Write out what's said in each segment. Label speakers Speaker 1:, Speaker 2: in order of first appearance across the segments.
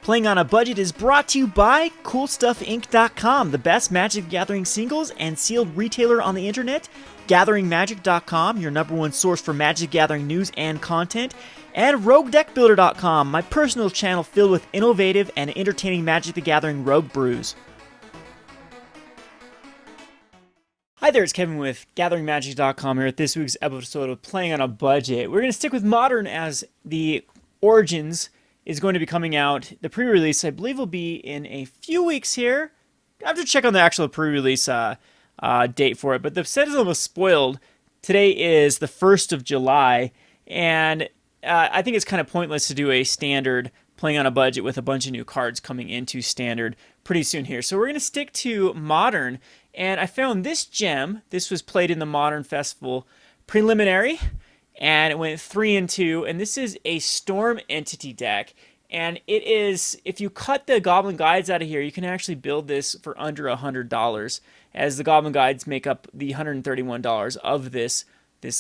Speaker 1: Playing on a Budget is brought to you by CoolStuffInc.com, the best Magic the Gathering singles and sealed retailer on the internet, GatheringMagic.com, your #1 source for Magic the Gathering news and content, and RogueDeckBuilder.com, my personal channel filled with innovative and entertaining Magic the Gathering rogue brews. Hi there, it's Kevin with GatheringMagic.com here at this week's episode of Playing on a Budget. We're going to stick with Modern as the Origins is going to be coming out. The pre-release, I believe, will be in a few weeks here. I have to check on the actual pre-release date for it, but the set is almost spoiled. Today is the 1st of July, and I think it's kind of pointless to do a standard Playing on a Budget with a bunch of new cards coming into standard pretty soon here. So we're going to stick to Modern, and I found this gem. This was played in the Modern Festival Preliminary, and it went 3-2, and this is a Storm Entity deck, and it is, if you cut the Goblin Guides out of here, you can actually build this for under $100, as the Goblin Guides make up the $131 of this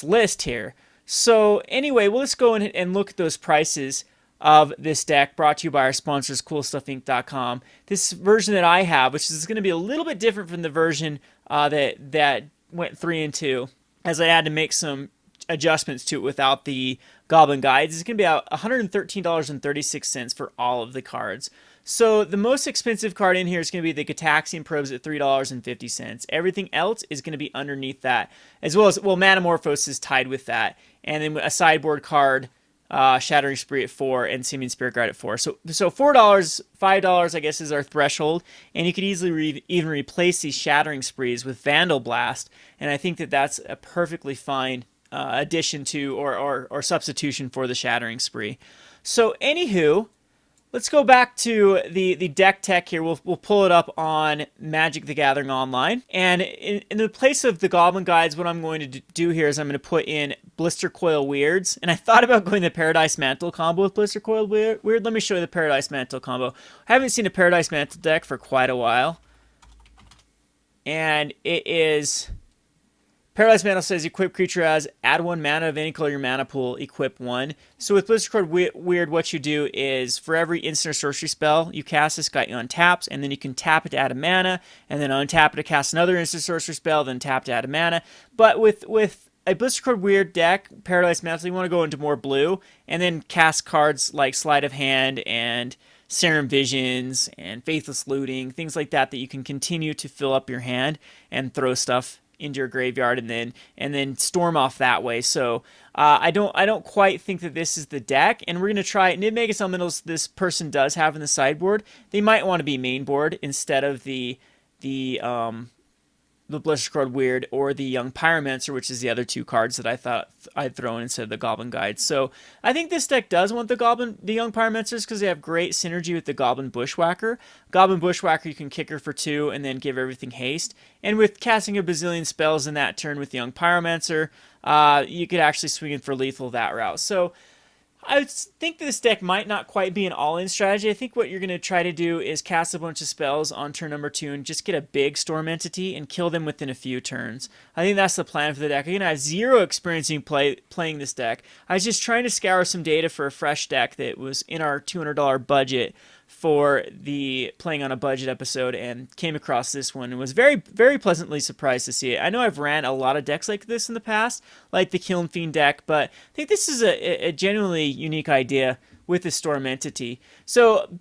Speaker 1: list here. So anyway, well, let's go and look at those prices of this deck, brought to you by our sponsors, CoolStuffInc.com. This version that I have, which is going to be a little bit different from the version that went 3-2, as I had to make some adjustments to it without the Goblin Guides. It's going to be about $113.36 for all of the cards. So the most expensive card in here is going to be the Gitaxian Probes at $3.50. Everything else is going to be underneath that, as well as, well, Manamorphose is tied with that, and then a sideboard card, Shattering Spree at $4, and Simian Spirit Guide at $4. So $4, $5, I guess, is our threshold, and you could easily even replace these Shattering Sprees with Vandal Blast, and I think that that's a perfectly fine addition to or substitution for the Shattering Spree. So anywho, let's go back to the deck tech here. We'll pull it up on Magic the Gathering Online. And in the place of the Goblin Guides, what I'm going to do here is I'm going to put in Blistercoil Weirds. And I thought about going the Paradise Mantle combo with Blistercoil Weird. Let me show you the Paradise Mantle combo. I haven't seen a Paradise Mantle deck for quite a while. And it is... Paradise Mantle says equip creature as add 1 mana of any color your mana pool, equip 1. So with Blistercoil Weird, what you do is for every instant or sorcery spell you cast, this guy untaps, and then you can tap it to add a mana, and then untap it to cast another instant sorcery spell, then tap to add a mana. But with a Blistercoil Weird deck, Paradise Mantle, you want to go into more blue, and then cast cards like Sleight of Hand and Serum Visions and Faithless Looting, things like that you can continue to fill up your hand and throw stuff into your graveyard and then storm off that way. So I don't quite think that this is the deck, and we're gonna try Nivmagus Elementals. This person does have in the sideboard. They might want to be main board instead of the Blistercoil Weird or the Young Pyromancer, which is the other two cards that I thought I'd throw in instead of the Goblin Guides. So I think this deck does want the Young Pyromancers because they have great synergy with the Goblin Bushwacker. Goblin Bushwacker, you can kick her for 2 and then give everything haste. And with casting a bazillion spells in that turn with the Young Pyromancer, you could actually swing in for lethal that route. So I think this deck might not quite be an all-in strategy. I think what you're going to try to do is cast a bunch of spells on turn number 2 and just get a big Storm Entity and kill them within a few turns. I think that's the plan for the deck. Again, I have zero experience in playing this deck. I was just trying to scour some data for a fresh deck that was in our $200 budget for the Playing on a Budget episode, and came across this one and was very, very pleasantly surprised to see it. I know I've ran a lot of decks like this in the past, like the Kiln Fiend deck, but I think this is a genuinely unique idea with the Storm Entity. So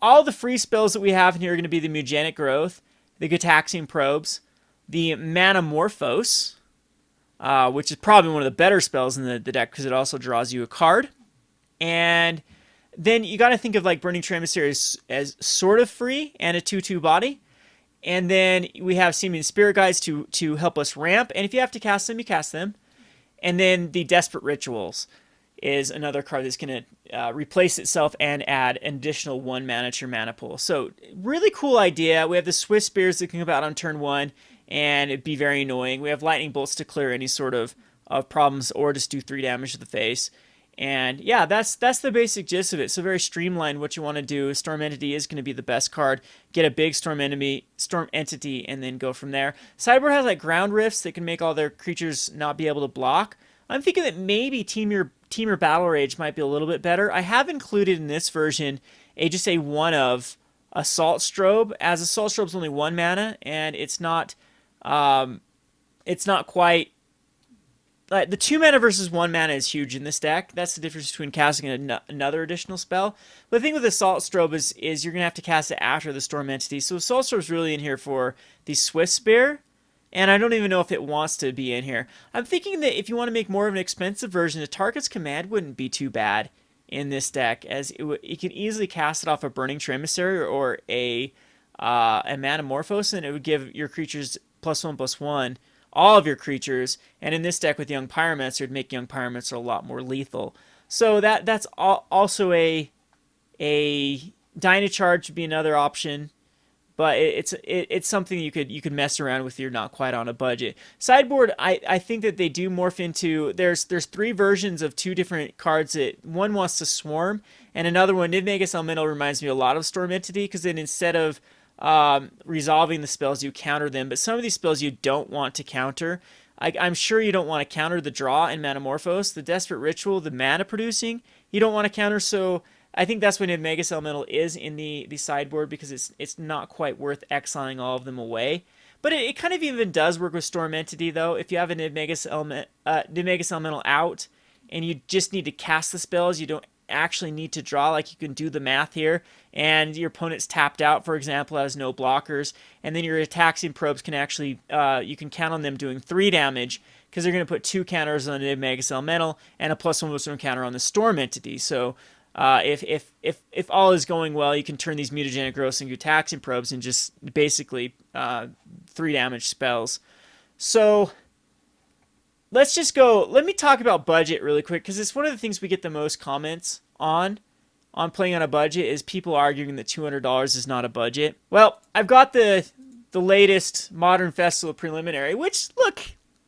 Speaker 1: all the free spells that we have in here are going to be the Mutagenic Growth, the Gitaxian Probes, the Manamorphose, which is probably one of the better spells in the deck because it also draws you a card, and then you got to think of like Burning-Tree Emissary as sort of free and a 2/2 body. And then we have Simian Spirit Guides to help us ramp. And if you have to cast them, you cast them. And then the Desperate Rituals is another card that's going to replace itself and add an additional 1 mana to your mana pool. So really cool idea. We have the Swiftspears that can come out on turn 1 and it'd be very annoying. We have Lightning Bolts to clear any sort of problems or just do 3 damage to the face. And yeah, that's the basic gist of it. So very streamlined. What you want to do, Storm Entity is going to be the best card. Get a big Storm Entity, and then go from there. Sideboard has like Ground Rifts that can make all their creatures not be able to block. I'm thinking that maybe Temur Battle Rage might be a little bit better. I have included in this version just a 1 of Assault Strobe, as Assault Strobe's only 1 mana, and it's not quite like the 2 mana versus 1 mana is huge in this deck. That's the difference between casting another additional spell. But the thing with Assault Strobe is you're gonna have to cast it after the Storm Entity. So Assault Strobe's really in here for the Swiftspear, and I don't even know if it wants to be in here. I'm thinking that if you want to make more of an expensive version, a Target's Command wouldn't be too bad in this deck, as you can easily cast it off a Burning-Tree Emissary or a Manamorphose, and it would give your creatures +1/+1, all of your creatures. And in this deck with Young Pyromancer, it'd make Young Pyromancer a lot more lethal. So that's also a Dynacharge would be another option. But it's something you could mess around with if you're not quite on a budget. Sideboard, I think that they do morph into, there's 3 versions of 2 different cards. That one wants to swarm, and another one, Nivmagus Elemental, reminds me a lot of Storm Entity, because then instead of resolving the spells, you counter them. But some of these spells you don't want to counter. I'm sure you don't want to counter the draw in Manamorphose, the Desperate Ritual, the mana producing, you don't want to counter. So I think that's when Nivmagus Elemental is in the sideboard, because it's not quite worth exiling all of them away. But it kind of even does work with Storm Entity, though. If you have a Nivmagus Elemental out and you just need to cast the spells, you don't actually need to draw. Like, you can do the math here, and your opponent's tapped out, for example, has no blockers, and then your Gitaxian Probes can actually, you can count on them doing 3 damage, because they're going to put 2 counters on the Nivmagus Elemental and a +1/+1 counter on the Storm Entity. So if all is going well, you can turn these Mutagenic Growths and Gitaxian Probes and just basically 3 damage spells. So let's just go. Let me talk about budget really quick, because it's one of the things we get the most comments on playing on a budget, is people arguing that $200 is not a budget. Well, I've got the latest Modern Festival Preliminary, which, look,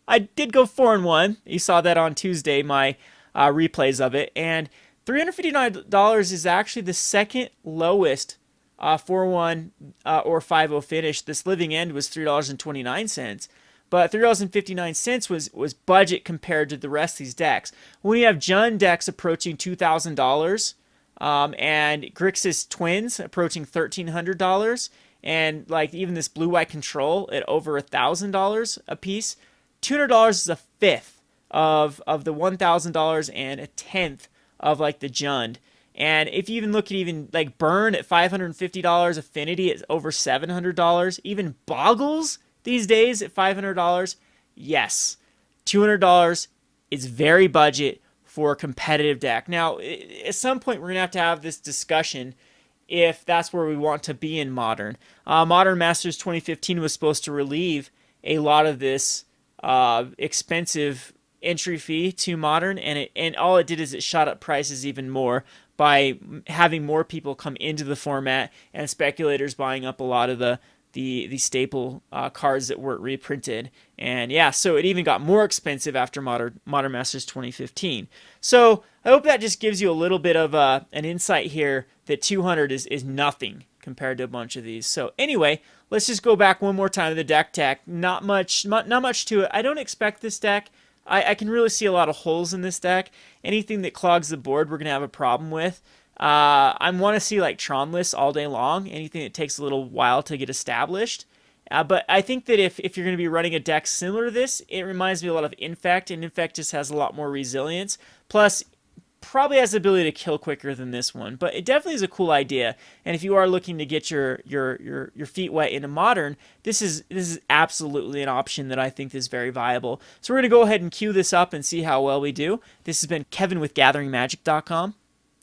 Speaker 1: I did go 4-1. You saw that on Tuesday, my replays of it, and $359 is actually the second lowest 4-1 or 5-0 finish. This Living End was $3.29, but $3.59 was budget compared to the rest of these decks. When you have Jund decks approaching $2,000, and Grixis Twins approaching $1,300, and like even this Blue-White Control at over $1,000 a piece, $200 is a fifth of the $1,000 and a tenth of like the Jund. And if you even look at even like Burn at $550, Affinity at over $700, even Boggles these days at $500, yes, $200 is very budget for a competitive deck. Now, at some point, we're going to have this discussion if that's where we want to be in Modern. Modern Masters 2015 was supposed to relieve a lot of this expensive entry fee to Modern, and all it did is it shot up prices even more by having more people come into the format and speculators buying up a lot of the staple cards that weren't reprinted. And yeah, so it even got more expensive after Modern Masters 2015. So I hope that just gives you a little bit of an insight here that 200 is nothing compared to a bunch of these. So anyway, let's just go back one more time to the deck tech. Not much to it. I don't expect this deck. I can really see a lot of holes in this deck. Anything that clogs the board, we're going to have a problem with. I want to see like Tron lists all day long. Anything that takes a little while to get established. But I think that if you're going to be running a deck similar to this, it reminds me a lot of Infect, and Infect just has a lot more resilience. Plus, probably has the ability to kill quicker than this one. But it definitely is a cool idea. And if you are looking to get your feet wet into Modern, this is absolutely an option that I think is very viable. So we're going to go ahead and queue this up and see how well we do. This has been Kevin with GatheringMagic.com.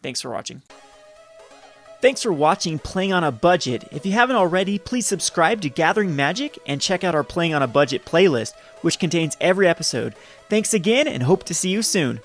Speaker 1: Thanks for watching. Thanks for watching Playing on a Budget. If you haven't already, please subscribe to Gathering Magic and check out our Playing on a Budget playlist, which contains every episode. Thanks again, and hope to see you soon.